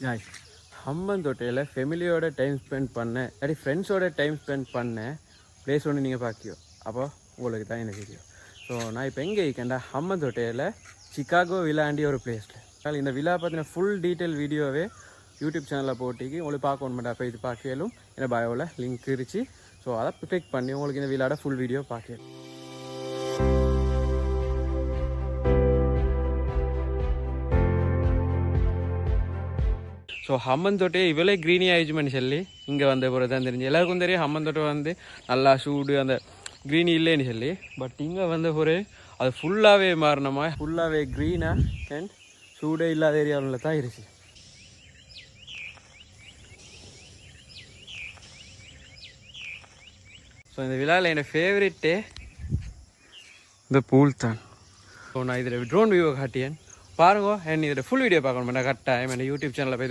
Guys, ஹம்மந்தோட்டையில் ஃபெமிலியோட time spend பண்ண இல்லாட்டி ஃப்ரெண்ட்ஸோட டைம் ஸ்பெண்ட் பண்ண பிளேஸ் ஒன்று நீங்கள் பார்க்கியோ அப்போ உங்களுக்கு தான் எனக்கு வீடியோ. ஸோ நான் இப்போ எங்கே இருக்கேன்டா ஹம்மந்தோட்டையில் சிகாகோ விலாண்டி ஒரு பிளேஸில். அதனால் இந்த விழா பற்றின ஃபுல் டீட்டெயில் வீடியோவே யூடியூப் சேனலில் போட்டிக்கு உங்களுக்கு பார்க்கணுமெண்டா. அப்போ இது பார்க்கலும் என்ன பயோவில் லிங்க் இருந்துச்சு. ஸோ அதை கிளிக் பண்ணி உங்களுக்கு இந்த விழாட ஃபுல் வீடியோ பார்க்கலாம். ஸோ ஹம்மந்தோட்டை இவ்வளோ க்ரீனி ஆயிடுச்சுன்னு சொல்லி இங்கே வந்த பிறகு தான் தெரிஞ்சு. எல்லாருக்கும் தெரியும் ஹம்மந்தோட்டை வந்து நல்லா சூடு அந்த க்ரீனி இல்லைன்னு சொல்லி. பட் இங்கே வந்த பிறகு அது ஃபுல்லாகவே மாறினமா ஃபுல்லாகவே க்ரீனாக அண்ட் சூடே இல்லாத ஏரியாவில் தான் இருந்துச்சு. ஸோ இந்த விழாவில் என்னோடய ஃபேவரெட்டே இந்த பூல் தான். ஸோ நான் இதில் ட்ரோன் வியூவை காட்டியேன் பாருங்க. என்ன இதில் ஃபுல் வீடியோ பார்க்கணும் கரெக்டாக என்னோட யூடியூப் சேனலில் போய்